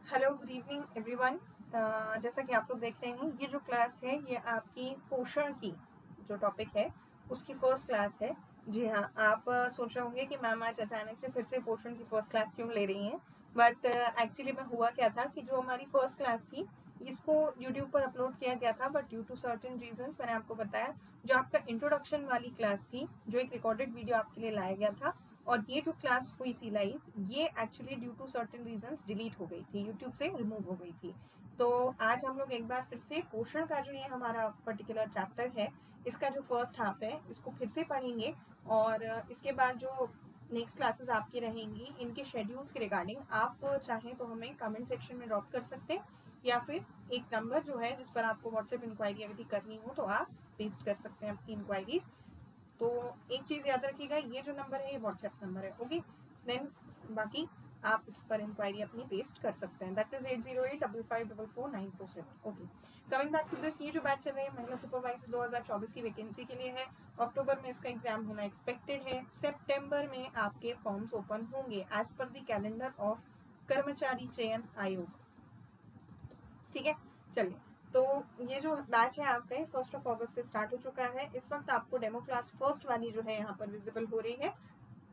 Hello, good evening everyone. जैसा कि आप लोग देख रहे हैं, ये जो क्लास है ये आपकी पोषण की जो टॉपिक है उसकी फर्स्ट क्लास है। जी हाँ, आप सोच रहे होंगे कि मैम आज अचानक से फिर से पोषण की फर्स्ट क्लास क्यों ले रही हैं, बट एक्चुअली में हुआ क्या था कि जो हमारी फर्स्ट क्लास थी इसको यूट्यूब पर अपलोड किया गया था, but due to certain reasons मैंने आपको बताया जो आपका इंट्रोडक्शन वाली क्लास थी, जो एक रिकॉर्डेड वीडियो आपके लिए लाया गया था, और ये जो क्लास हुई थी लाइव, ये actually due to certain reasons delete हो गई थी, यूट्यूब से रिमूव हो गई थी। तो आज हम लोग एक बार फिर से पोषण का जो ये हमारा पर्टिकुलर चैप्टर है, इसका जो फर्स्ट हाफ है इसको फिर से पढ़ेंगे। और इसके बाद जो नेक्स्ट क्लासेस आपकी रहेंगी, इनके शेड्यूल्स के रिगार्डिंग आप चाहें तो हमें कमेंट सेक्शन में ड्रॉप कर सकते हैं, या फिर एक नंबर जो है जिस पर आपको व्हाट्सएप इंक्वायरी यदि करनी हो तो आप पेस्ट कर सकते हैं अपनी इंक्वायरीज। तो एक चीज़ याद रखिएगा, ये जो नंबर है ये व्हाट्सएप नंबर है, ओके। देन बाकी आप इस पर इंक्वायरी अपनी पेस्ट कर सकते हैं, that is 8085544947। Okay, coming back to this, ये जो बैच चल रही है महिला सुपरवाइजर 2024 की वैकेंसी के लिए है। अक्टूबर में इसका एग्जाम होना एक्सपेक्टेड है। सितंबर में आपके फॉर्म्स ओपन होंगे as per the calendar of Karmachari Chayan आयोग। ठीक है, चलिए। तो ये जो बैच है आपका 1 अगस्त से स्टार्ट हो चुका है। इस वक्त आपको डेमो क्लास फर्स्ट वाली जो है यहाँ पर विजिबल हो रही है।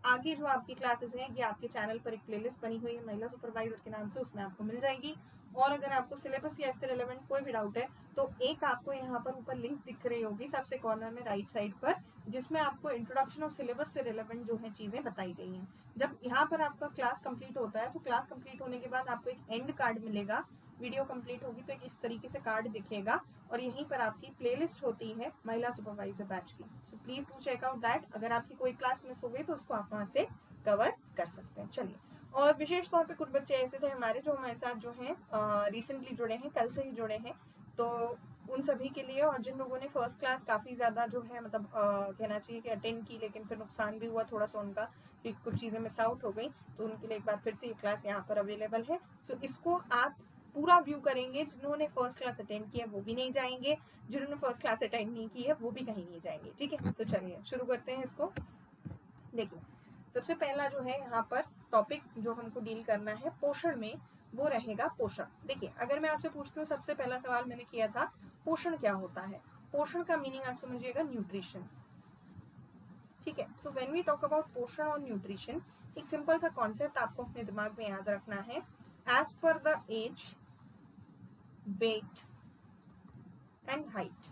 आगे जो आपकी क्लासेस हैं ये आपके चैनल पर एक प्लेलिस्ट बनी हुई है महिला सुपरवाइजर के नाम से, उसमें आपको मिल जाएगी। और अगर आपको सिलेबस या इससे रिलेवेंट कोई भी डाउट है तो एक आपको यहाँ पर ऊपर लिंक दिख रही होगी सबसे कॉर्नर में राइट साइड पर, जिसमें आपको इंट्रोडक्शन और सिलेबस से रिलेवेंट जो है चीज़ें बताई गई हैं। जब यहाँ पर आपका क्लास कंप्लीट होता है तो क्लास कंप्लीट होने के बाद आपको एक एंड कार्ड मिलेगा। वीडियो कंप्लीट होगी तो एक इस तरीके से कार्ड दिखेगा, और यहीं पर आपकी प्लेलिस्ट होती है महिला सुपरवाइजर बैच की। So please do check out that. अगर आपकी कोई क्लास मिस हो गई तो उसको आप वहाँ से कवर कर सकते हैं। चलिए, और विशेष तौर पे कुछ बच्चे ऐसे थे हमारे जो हमारे साथ जो हैं रिसेंटली जुड़े हैं, कल से ही जुड़े हैं, तो उन सभी के लिए, और जिन लोगों ने फर्स्ट क्लास काफ़ी ज़्यादा जो है मतलब कहना चाहिए कि अटेंड की, लेकिन फिर नुकसान भी हुआ थोड़ा सा उनका, क्योंकि कुछ चीज़ें मिस आउट हो गई, तो उनके लिए एक बार फिर से ये क्लास यहाँ पर अवेलेबल है। सो इसको आप पूरा व्यू करेंगे। जिन्होंने फर्स्ट क्लास अटेंड किया वो भी नहीं जाएंगे, जिन्होंने फर्स्ट क्लास अटेंड नहीं की है वो भी कहीं नहीं जाएंगे। ठीक है, तो चलिए शुरू करते हैं इसको। देखिए, सबसे पहला जो है यहाँ पर टॉपिक जो हमको डील करना है पोषण में, वो रहेगा पोषण। देखिए, अगर मैं आपसे पूछती हूँ, सबसे पहला सवाल मैंने किया था पोषण क्या होता है, पोषण का मीनिंग आप समझिएगा न्यूट्रिशन। ठीक है, so when we talk about पोषण और न्यूट्रिशन, एक सिंपल सा कॉन्सेप्ट आपको अपने दिमाग में याद रखना है। As per the age, weight and height,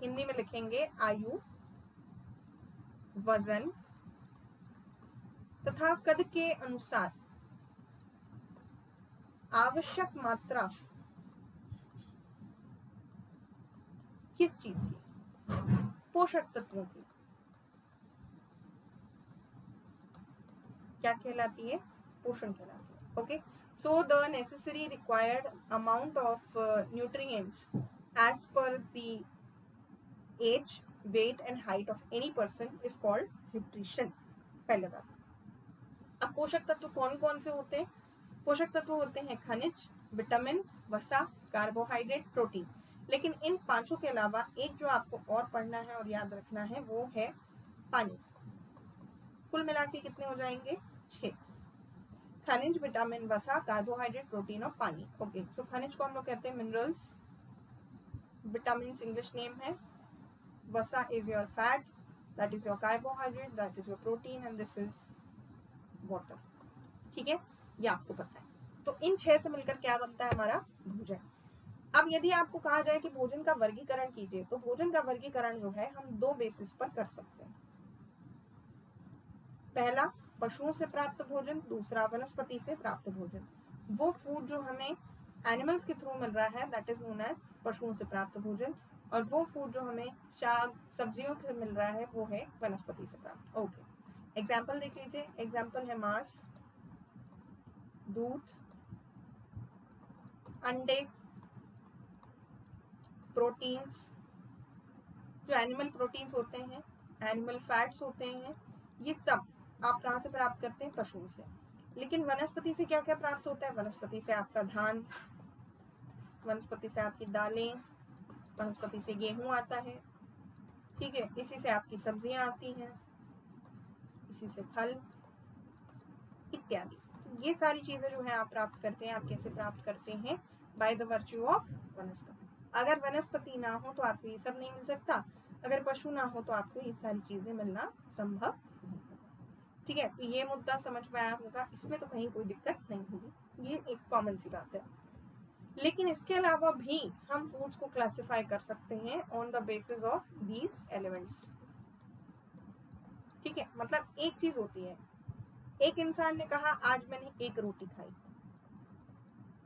Hindi में लिखेंगे आयु, वजन तथा कद के अनुसार आवश्यक मात्रा किस चीज की, पोषक तत्वों की, क्या कहलाती है, पोषण कहलाती है। Okay, so the necessary required amount of nutrients as per the age, weight and height of any person is called nutrition. पहले बात, अब पोषक तत्व कौन कौन से होते हैं? पोषक तत्व होते हैं खनिज, विटामिन, वसा, कार्बोहाइड्रेट, प्रोटीन। लेकिन इन पांचों के अलावा एक जो आपको और पढ़ना है और याद रखना है वो है पानी। कुल मिला के कितने हो जाएंगे? 6। खनिज, विटामिन, वसा, कार्बोहाइड्रेट, प्रोटीन और पानी। ओके, सो खनिज को हम लोग कहते हैं मिनरल्स, विटामिन इंग्लिश नेम है, वसा is your fat, that is your carbohydrate, that is your protein and this is water. ठीक है, ये आपको पता है। तो इन 6 से मिलकर क्या बनता है हमारा भोजन। अब यदि आपको कहा जाए कि भोजन का वर्गीकरण कीजिए, तो भोजन का वर्गीकरण जो है हम 2 बेसिस पर कर सकते हैं। पहला पशुओं से प्राप्त भोजन, दूसरा वनस्पति से प्राप्त भोजन। वो फूड जो हमें एनिमल्स के थ्रू मिल रहा है दैट इज नोन एज पशुओं से प्राप्त भोजन, और वो फूड जो हमें शाक सब्जियों से मिल रहा है वो है वनस्पति से प्राप्त। ओके, एग्जाम्पल देख लीजिए। एग्जाम्पल है मांस, दूध, अंडे, प्रोटीन्स, जो एनिमल प्रोटीन्स होते हैं, एनिमल फैट्स होते हैं, ये सब आप कहाँ से प्राप्त करते हैं? पशुओं से। लेकिन वनस्पति से क्या क्या प्राप्त होता है? वनस्पति से आपका धान, वनस्पति से आपकी दालें, वनस्पति से गेहूं आता है। ठीक है, इसी से आपकी सब्जियां आती हैं, इसी से फल इत्यादि। ये सारी चीजें जो है आप प्राप्त करते हैं। आप कैसे प्राप्त करते हैं? बाय द वर्च्यू ऑफ वनस्पति। अगर वनस्पति ना हो तो आपको ये सब नहीं मिल सकता, अगर पशु ना हो तो आपको ये सारी चीजें मिलना संभव नहीं होगा। ठीक है, तो ये मुद्दा समझ में आया होगा, इसमें तो कहीं कोई दिक्कत नहीं होगी, ये एक कॉमन सी बात है। लेकिन इसके अलावा भी हम फूड्स को क्लासिफाई कर सकते हैं on the basis of these elements. ठीक है, मतलब एक चीज होती है, एक इंसान ने कहा आज मैंने एक रोटी खाई,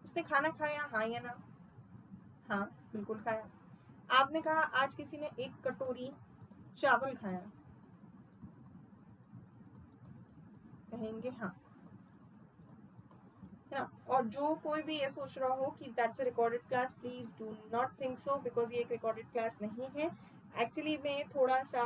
उसने खाना खाया, हाँ या ना? हाँ, बिल्कुल खाया। आपने कहा आज किसी ने एक कटोरी चावल खाया, कहेंगे हाँ, है ना? और जो कोई भी ये सोच रहा हो कि that's a recorded class, please do not think so, because ये एक रिकॉर्डेड क्लास नहीं है। एक्चुअली में थोड़ा सा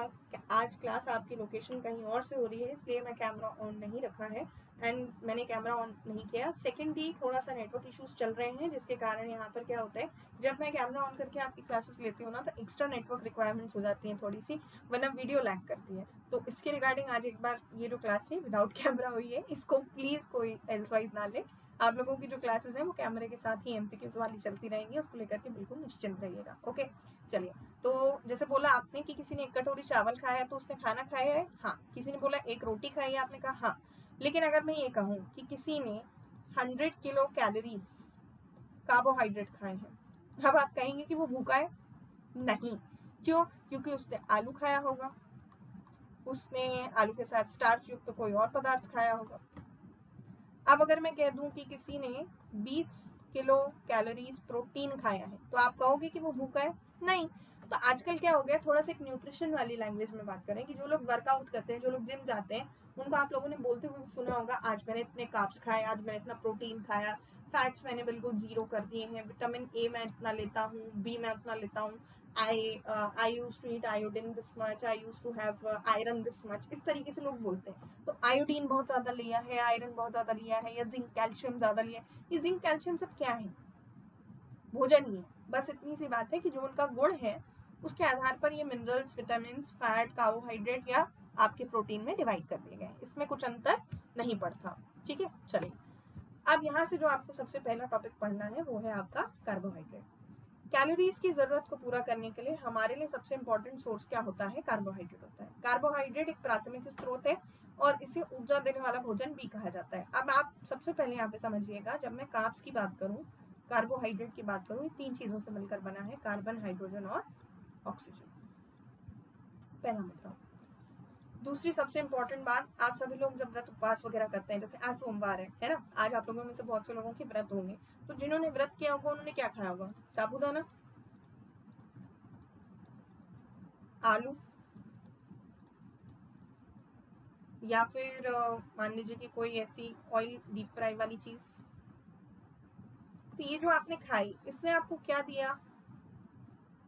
आज क्लास आपकी लोकेशन कहीं और से हो रही है, इसलिए मैं कैमरा ऑन नहीं रखा है एंड मैंने कैमरा ऑन नहीं किया। सेकेंडली थोड़ा सा नेटवर्क इश्यूज चल रहे हैं, जिसके कारण यहाँ पर क्या होता है, जब मैं कैमरा ऑन करके आपकी क्लासेस लेती हूँ ना, तो एक्स्ट्रा नेटवर्क रिक्वायरमेंट्स हो जाती हैं थोड़ी सी, वरना वीडियो लैग करती है। तो इसके रिगार्डिंग आज एक बार ये जो क्लास है विदाउट कैमरा हुई है, इसको प्लीज कोई एल्सवाइज ना ले। आप लोगों की जो क्लासेस हैं वो कैमरे के साथ ही एमसीक्यूज वाली चलती रहेंगी, उसको लेकर के बिल्कुल निश्चिंत रहिएगा। ओके, चलिए। तो जैसे बोला आपने कि किसी ने एक कटोरी चावल खाया, तो उसने खाना खाया है, हाँ। किसी ने बोला एक रोटी खाई है, आपने कहा हाँ। लेकिन अगर मैं ये कहूँ कि किसी ने 100 किलो कैलोरीज कार्बोहाइड्रेट खाए हैं, अब आप कहेंगे कि वो भूखा है? नहीं। क्यों? क्योंकि उसने आलू खाया होगा, उसने आलू के साथ स्टार्च युक्त तो कोई और पदार्थ खाया होगा। अब अगर मैं कह दूं कि किसी ने 20 किलो कैलोरीज प्रोटीन खाया है, तो आप कहोगे कि वो भूखा है? नहीं। तो आजकल क्या हो गया, थोड़ा सा एक न्यूट्रिशन वाली लैंग्वेज में बात करें कि जो लोग वर्कआउट करते हैं, जो लोग जिम जाते हैं, उनको आप लोगों ने बोलते हुए सुना होगा, आज मैंने इतने कार्ब्स खाए, आज मैंने इतना प्रोटीन खाया, फैट्स मैंने बिल्कुल जीरो कर दिए हैं, विटामिन ए मैं इतना लेता हूँ, बी मैं उतना लेता हूँ, I used to eat iodine this much, I used to have iron this much, इस तरीके से लोग बोलते हैं। तो आयोडीन बहुत ज्यादा लिया है, आयरन बहुत ज्यादा लिया है, या जिंक कैल्शियम ज्यादा लिया है। ये जिंक कैल्शियम सब क्या है? भोजन ही है। बस इतनी सी बात है कि जो उनका गुण है उसके आधार पर ये मिनरल्स, विटामिन, फैट, कार्बोहाइड्रेट या आपके प्रोटीन में डिवाइड कर दिए गए, इसमें कुछ अंतर नहीं पड़ता। ठीक है, चलिए। अब यहाँ से जो आपको सबसे पहला टॉपिक पढ़ना है वो है आपका कार्बोहाइड्रेट। कैलोरीज की जरूरत को पूरा करने के लिए हमारे लिए सबसे इंपॉर्टेंट सोर्स क्या होता है? कार्बोहाइड्रेट होता है। कार्बोहाइड्रेट एक प्राथमिक स्रोत है और इसे ऊर्जा देने वाला भोजन भी कहा जाता है। अब आप सबसे पहले यहाँ पे समझिएगा, जब मैं कार्ब्स की बात करूँ, कार्बोहाइड्रेट की बात करूँ, ये 3 चीजों से मिलकर बना है, कार्बन, हाइड्रोजन और ऑक्सीजन। पहला मुद्दा। दूसरी सबसे इंपॉर्टेंट बात, आप सभी लोग जब व्रत उपवास वगैरह करते हैं, जैसे आज सोमवार है ना, आज आप लोगों में से बहुत से लोगों के व्रत होंगे, तो जिन्होंने व्रत किया होगा उन्होंने क्या खाया होगा? साबूदाना, आलू, या फिर मान लीजिए कि कोई ऐसी ऑयल डीप फ्राई वाली चीज। तो ये जो आपने खाई, इसने आपको क्या दिया?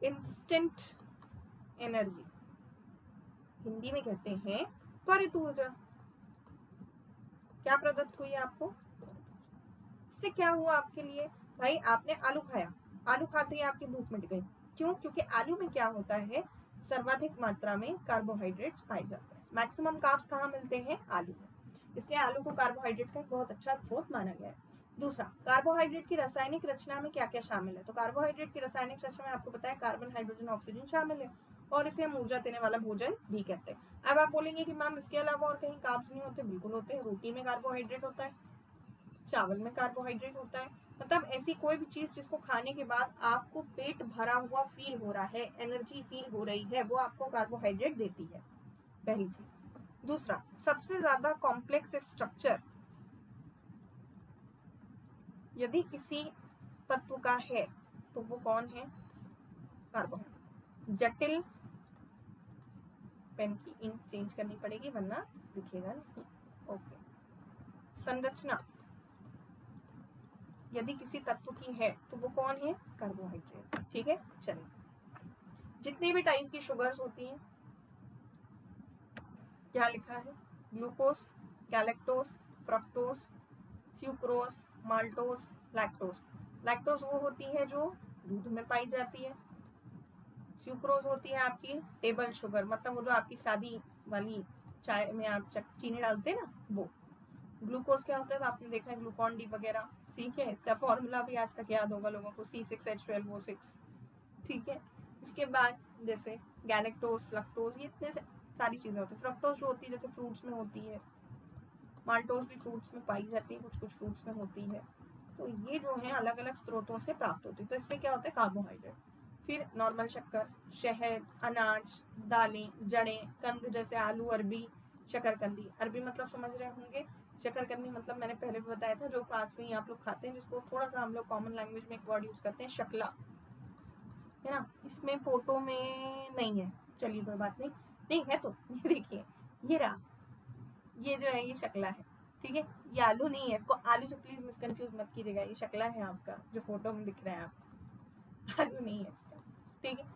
इंस्टेंट एनर्जी, हिंदी में कहते हैं त्वरित ऊर्जा। क्या प्रदत्त हुई आपको? इससे क्या हुआ आपके लिए? भाई आपने आलू खाया, आलू खाते ही आपकी भूख मिट गई। क्यों? क्योंकि आलू में क्या होता है, सर्वाधिक मात्रा में कार्बोहाइड्रेट्स पाए जाते हैं। मैक्सिमम कार्ब्स कहाँ मिलते हैं? आलू में, इसलिए आलू को कार्बोहाइड्रेट का एक बहुत अच्छा स्रोत माना गया है। दूसरा, कार्बोहाइड्रेट की रासायनिक रचना में क्या क्या शामिल है? तो कार्बोहाइड्रेट की रासायनिक रचना में आपको पता है कार्बन, हाइड्रोजन, ऑक्सीजन शामिल है, और इसे हम ऊर्जा देने वाला भोजन भी कहते हैं। अब आप बोलेंगे कि मैम इसके अलावा और कहीं कार्ब्स नहीं होते? बिल्कुल होते हैं। रोटी में कार्बोहाइड्रेट होता है, चावल में कार्बोहाइड्रेट होता है। मतलब ऐसी कोई भी चीज जिसको खाने के बाद आपको पेट भरा हुआ फील हो रहा है, एनर्जी फील हो रही है, वो आपको कार्बोहाइड्रेट देती है, पहली चीज। दूसरा, सबसे ज्यादा कॉम्प्लेक्स स्ट्रक्चर यदि किसी तत्व का है तो वो कौन है? कार्बोहाइड्रेट। जटिल, पेन की इंक चेंज करनी पड़ेगी वरना दिखेगा नहीं। ओके। संरचना यदि किसी तत्व की है तो वो कौन है? कार्बोहाइड्रेट। ठीक है, चलिए। जितनी भी टाइप की शुगर्स होती हैं, क्या लिखा है? Glucose, galactose, fructose, sucrose, maltose, lactose. Lactose वो होती है जो दूध में पाई जाती है। स्यूक्रोज होती है आपकी टेबल शुगर, मतलब वो जो आपकी सादी वाली चाय में आप चीनी डालते हैं ना, वो। ग्लूकोज क्या होता है, तो आपने देखा है ग्लूकॉन डी वगैरह, ठीक है। इसका फॉर्मूला भी आज तक याद होगा लोगों को, C6H12O6, ठीक है। इसके बाद जैसे गैलेक्टोज, फ्रक्टोज, ये इतने सारी चीजें होती है। फ्रक्टोज जो होती है जैसे फ्रूट्स में होती है, माल्टोज भी फ्रूट्स में पाई जाती है, कुछ कुछ फ्रूट्स में होती है। तो ये जो है अलग अलग स्रोतों से प्राप्त होती है। तो इसमें क्या होता है, कार्बोहाइड्रेट। फिर नॉर्मल शक्कर, शहद, अनाज, दालें, जड़ें, कंद जैसे आलू, अरबी, शकरकंदी। अरबी मतलब समझ रहे होंगे, शकरकंदी मतलब मैंने पहले भी बताया था, जो पास में ही आप लोग खाते हैं, जिसको थोड़ा सा हम लोग कॉमन लैंग्वेज में एक वर्ड यूज करते हैं, शकला, है ना। इसमें फोटो में नहीं है, चलिए कोई बात नहीं, नहीं है तो ये देखिए, ये रहा, ये जो है ये शकला है, ठीक है। ये आलू नहीं है, इसको आलू से प्लीज मिसकंफ्यूज मत कीजिएगा, ये शकला है आपका जो फोटो में दिख रहा है आपको, आलू नहीं है इसका, ठीक है।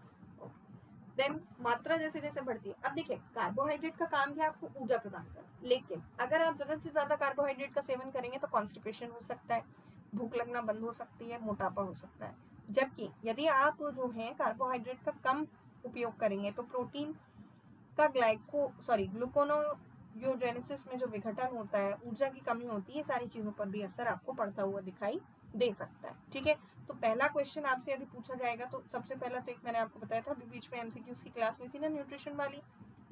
देन मात्रा जैसे जैसे बढ़ती है, अब देखिए कार्बोहाइड्रेट का काम है आपको ऊर्जा प्रदान करना, लेकिन अगर आप जरूरत से ज्यादा कार्बोहाइड्रेट का सेवन करेंगे तो कॉन्स्टिपेशन हो सकता है, भूख लगना बंद हो सकती है, मोटापा हो सकता है। जबकि यदि आप जो है कार्बोहाइड्रेट का कम उपयोग करेंगे तो प्रोटीन का ग्लूकोनोयोजेनेसिस में जो विघटन होता है, ऊर्जा की कमी होती है, सारी चीजों पर भी असर आपको पड़ता हुआ दिखाई दे सकता है, ठीक है। तो पहला क्वेश्चन आपसे यदि पूछा जाएगा तो सबसे पहला तो एक मैंने आपको बताया था, अभी बीच में एमसीक्यूज की क्लास हुई थी ना न्यूट्रिशन वाली,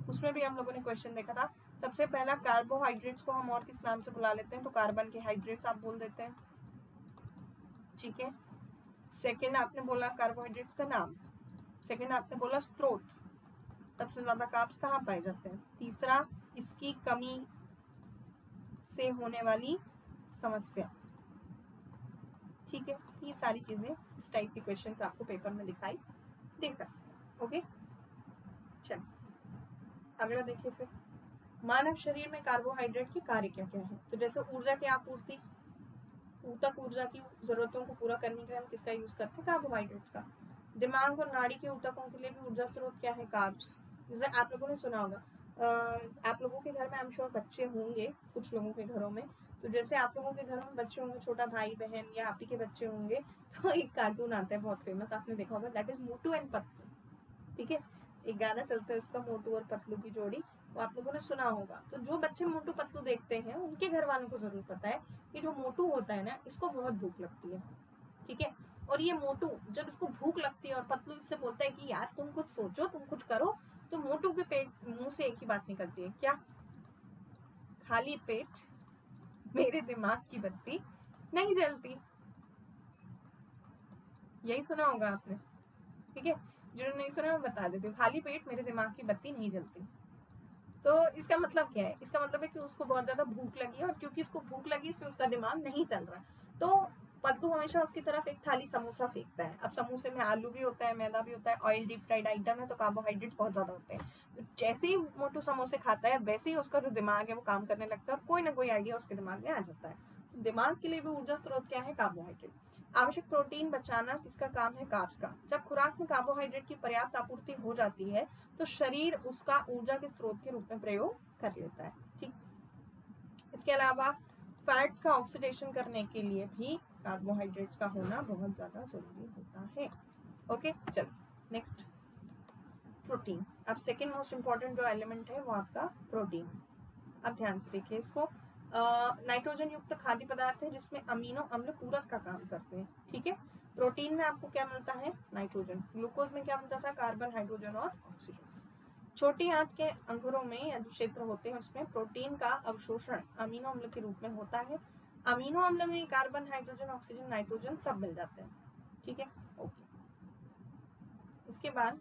उसमें भी हम लोगों ने क्वेश्चन देखा था। सबसे पहला कार्बोहाइड्रेट्स को हम और किस नाम से बुला लेते हैं, तो कार्बन के हाइड्रेट्स आप बोल देते हैं, ठीक है। सेकेंड आपने बोला कार्बोहाइड्रेट्स का नाम, सेकेंड आपने बोला स्रोत, सबसे ज्यादा कार्ब्स कहाँ पाए जाते हैं। तीसरा, इसकी कमी से होने वाली समस्या, ठीक है। ये सारी चीजें इस टाइप के क्वेश्चंस आपको पेपर में दिखाई दे सकते हैं, ओके। चलिए अगला देखिए, फिर मानव शरीर में कार्बोहाइड्रेट के कार्य क्या क्या है। तो जैसे ऊर्जा की आपूर्ति, ऊतक ऊर्जा की जरूरतों को पूरा करने के लिए हम किसका यूज करते हैं, कार्बोहाइड्रेट्स का। दिमाग और नाड़ी के ऊतकों के लिए भी ऊर्जा स्रोत क्या है, कार्ब्स। जैसे आप लोगों ने सुना होगा, आप लोगों के घर में आई एम श्योर बच्चे होंगे, कुछ लोगों के घरों में, तो जैसे आप लोगों के घरों में बच्चे होंगे, छोटा भाई बहन या आप ही के बच्चे होंगे, तो एक कार्टून आता है बहुत फेमस, आपने देखा होगा, that is Motu and Patlu, ठीक है। एक गाना चलता है उसका, मोटू और पतलू की जोड़ी, वो आप लोगों ने सुना होगा। तो जो बच्चे मोटू पतलू देखते हैं उनके घर वालों को जरूर पता है कि जो मोटू होता है ना, इसको बहुत भूख लगती है, ठीक है। और ये मोटू जब इसको भूख लगती है और पतलू इससे बोलता है कि यार तुम कुछ सोचो, तुम कुछ करो, तो मोटू के पेट मुंह से एक ही बात निकलती है, क्या, खाली पेट मेरे दिमाग की बत्ती नहीं जलती। यही सुना होगा आपने, ठीक है। जिन्होंने नहीं सुना मैं बता देती हूँ, खाली पेट मेरे दिमाग की बत्ती नहीं जलती। तो इसका मतलब क्या है, इसका मतलब है कि उसको बहुत ज्यादा भूख लगी है, और क्योंकि उसको भूख लगी इसलिए उसका दिमाग नहीं चल रहा। तो पद्दू हमेशा उसकी तरफ एक थाली समोसा फेंकता है। अब समोसे में आलू भी होता है, मैदा भी होता है, ऑयल डीप फ्राइड आइटम है, तो कार्बोहाइड्रेट बहुत ज्यादा होते हैं। तो जैसे ही मोटू समोसे खाता है वैसे ही उसका जो दिमाग है वो काम करने लगता है, और कोई ना कोई आइडिया उसके दिमाग में आ जाता है। तो दिमाग के लिए भी ऊर्जा स्रोत क्या है, कार्बोहाइड्रेट। आवश्यक प्रोटीन बचाना किसका काम है, कार्ब्स का। जब खुराक में कार्बोहाइड्रेट की पर्याप्त आपूर्ति हो जाती है तो शरीर उसका ऊर्जा के स्रोत के रूप में प्रयोग कर लेता है, ठीक। इसके अलावा फैट्स का ऑक्सीडेशन करने के लिए भी कार्बोहाइड्रेट्स का होना बहुत ज्यादा जरूरी होता है, ओके। चलो नेक्स्ट, प्रोटीन। अब सेकेंड मोस्ट इंपॉर्टेंट जो एलिमेंट है वो आपका प्रोटीन। अब ध्यान से देखिए इसको, नाइट्रोजन युक्त खाद्य पदार्थ है जिसमें अमीनो अम्ल पूरक का काम करते हैं, ठीक है। प्रोटीन में आपको क्या मिलता है, नाइट्रोजन। ग्लूकोज में क्या मिलता था, कार्बन, हाइड्रोजन और ऑक्सीजन। छोटी आंत के अंकुरों में या जो क्षेत्र होते हैं उसमें प्रोटीन का अवशोषण अमीनो अम्ल के रूप में होता है। अमीनो अम्ल में कार्बन, हाइड्रोजन, ऑक्सीजन, नाइट्रोजन सब मिल जाते हैं, ठीक है, ओके। इसके बाद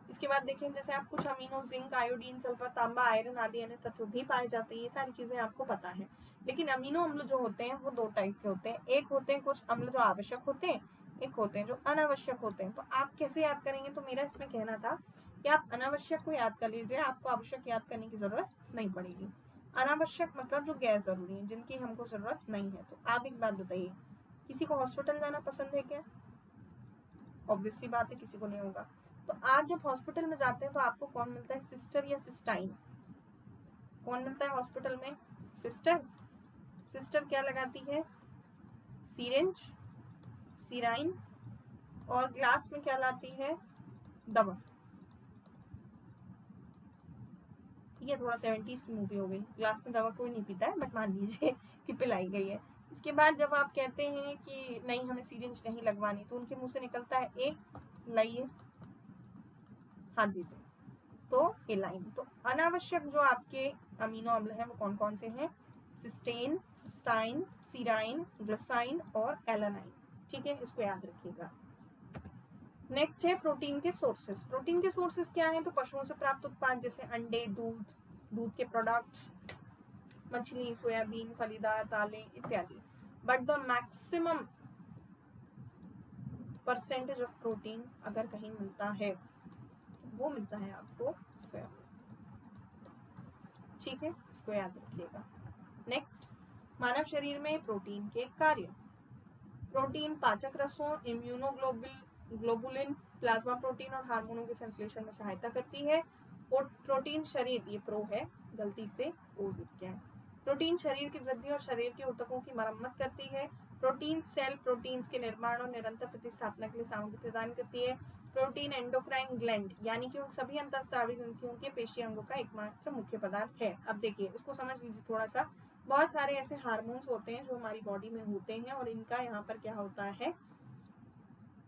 इसके बाद देखें, जैसे आप कुछ अमीनो, जिंक, आयोडीन, सल्फर, तांबा, आयरन आदि अन्य तत्व भी पाए जाते हैं, ये सारी चीजें आपको पता है। लेकिन अमीनो अम्ल जो होते हैं वो दो टाइप के होते हैं, एक होते हैं कुछ अम्ल जो आवश्यक होते हैं, एक होते हैं जो अनावश्यक होते हैं। तो आप कैसे याद करेंगे, तो मेरा इसमें कहना था कि आप अनावश्यक को याद कर लीजिए, आपको आवश्यक याद करने की जरूरत नहीं पड़ेगी। अनावश्यक मतलब जो गैर जरूरी है, जिनकी हमको जरूरत नहीं है। तो आप एक बात बताइए, किसी को हॉस्पिटल जाना पसंद है क्या, ऑब्वियस सी बात है किसी को नहीं होगा। तो आप जब हॉस्पिटल में जाते हैं तो आपको कौन मिलता है, सिस्टर या सिस्टाइन। कौन मिलता है हॉस्पिटल में, सिस्टर। सिस्टर क्या लगाती है, सिरिंज, सिराइन, और ग्लास में क्या लाती है, दवा। ये थोड़ा 70s की मूवी हो गई, ग्लास में दवा कोई नहीं पीता है, बट मान लीजिए कि पिलाई गई है। इसके बाद जब आप कहते हैं कि नहीं हमें सिरिंज नहीं लगवानी, तो उनके मुंह से निकलता है एक, लाइए हाथ दीजिए, तो एलाइन। तो अनावश्यक जो आपके अमीनो अम्ल हैं वो कौन कौन से हैं, सिस्टेन, सिस्टाइन, सीराइन, ग्लिसराइन और एलानाइन। ठीक है, इसको याद रखिएगा। नेक्स्ट है प्रोटीन के सोर्सेस। प्रोटीन के सोर्सेस क्या हैं, तो पशुओं से प्राप्त उत्पाद जैसे अंडे, दूध, दूध के प्रोडक्ट्स, मछली, सोयाबीन, फलीदार दालें इत्यादि। But the maximum percentage of protein अगर कहीं मिलता है तो वो मिलता है आपको सोयाबीन। ठीक है, इसको याद रखिएगा। नेक्स्ट, मानव शरीर में प्रोटीन के कार्य। प्रोटीन पाचक रसों, इम्यूनोग्लोबुलिन, प्लाज्मा प्रोटीन और हार्मोनों के संश्लेषण में सहायता करती है। और प्रोटीन शरीर, ये प्रो है, गलती से ओ लिख गया है। प्रोटीन शरीर की वृद्धि और शरीर के ऊतकों की मरम्मत करती है। प्रोटीन सेल प्रोटीन्स के निर्माण और निरंतर प्रतिस्थापना के लिए सामग्री प्रदान करती है। प्रोटीन एंडोक्राइन ग्लैंड यानी कि उन सभी अंतःस्रावी ग्रंथियों के पेशीय अंगों का एकमात्र मुख्य पदार्थ है। अब देखिए, उसको समझ लीजिए थोड़ा सा। बहुत सारे ऐसे हार्मोन्स होते हैं जो हमारी बॉडी में होते हैं, और इनका यहाँ पर क्या होता है,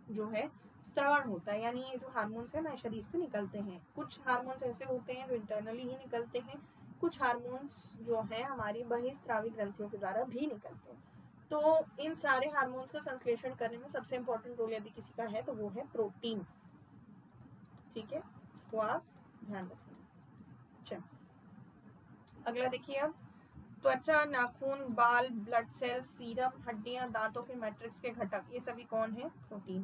जो है स्त्रवण होता है, यानी ये जो हार्मोन्स है हमारे शरीर से निकलते हैं। कुछ हार्मोन्स ऐसे होते हैं जो इंटरनली ही निकलते हैं, कुछ हार्मोन्स जो है हमारी बहिस्रावी ग्रंथियों के द्वारा भी निकलते हैं। तो इन सारे हार्मोन्स का संश्लेषण करने में सबसे इंपॉर्टेंट रोल यदि किसी का है तो वो है प्रोटीन। ठीक है, इसको आप ध्यान रखें। चलो अगला देखिए। अब त्वचा, नाखून, बाल, ब्लड सेल्स, सीरम, हड्डियां, दांतों के मैट्रिक्स के घटक, ये सभी कौन है, प्रोटीन।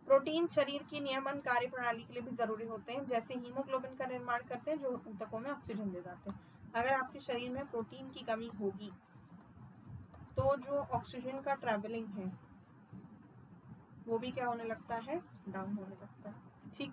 प्रोटीन शरीर की नियमन कार्य प्रणाली के लिए भी जरूरी होते हैं, जैसे हीमोग्लोबिन का निर्माण करते हैं जो ऊतकों में ऑक्सीजन दे जाते हैं। अगर आपके शरीर में प्रोटीन की कमी होगी तो जो ऑक्सीजन का ट्रैवलिंग है वो भी क्या होने लगता है, डाउन होने लगता है। ठीक,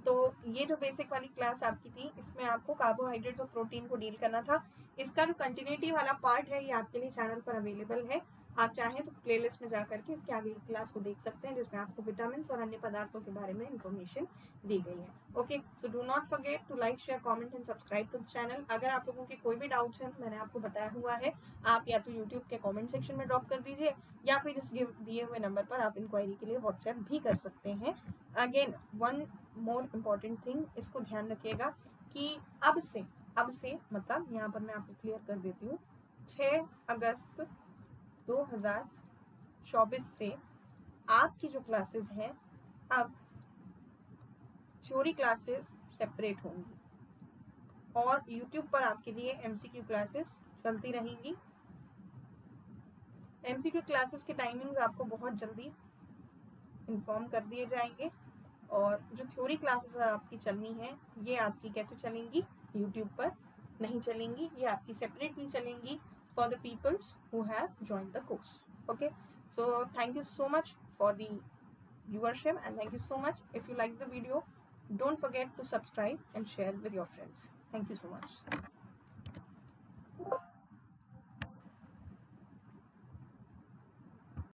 तो ये जो बेसिक वाली क्लास आपकी थी, इसमें आपको कार्बोहाइड्रेट्स और प्रोटीन को डील करना था। इसका जो कंटिन्यूटी वाला पार्ट है ये आपके लिए चैनल पर अवेलेबल है। आप चाहें तो प्लेलिस्ट में जाकर के इसके आगे की क्लास को देख सकते हैं, जिसमें आपको विटामिन और अन्य पदार्थों के बारे में इंफॉर्मेशन दी गई है। Okay, so do not forget to like, share, comment and subscribe to the channel. अगर आप लोगों के कोई भी डाउट्स हैं, मैंने आपको बताया हुआ है, आप या तो यूट्यूब के कॉमेंट सेक्शन में ड्रॉप कर दीजिए, या फिर इस दिए हुए नंबर पर आप इंक्वायरी के लिए व्हाट्सएप भी कर सकते हैं। Again one more important thing, इसको ध्यान रखिएगा कि अब से मतलब यहाँ पर मैं आपको क्लियर कर देती हूँ, 6 अगस्त 2024 से आपकी जो क्लासेस हैं अब थ्योरी क्लासेस सेपरेट होंगी, और YouTube पर आपके लिए MCQ क्लासेस चलती रहेंगी। MCQ क्लासेस के टाइमिंग्स आपको बहुत जल्दी इन्फॉर्म कर दिए जाएंगे, और जो थ्योरी क्लासेस आपकी चलनी है ये आपकी कैसे चलेंगी, यूट्यूब पर नहीं चलेंगी, ये आपकी सेपरेटली चलेंगी for the peoples who have joined the course. Okay, so thank you so much for the viewership and thank you so much. If you like the video, don't forget to subscribe and share with your friends. Thank you so much.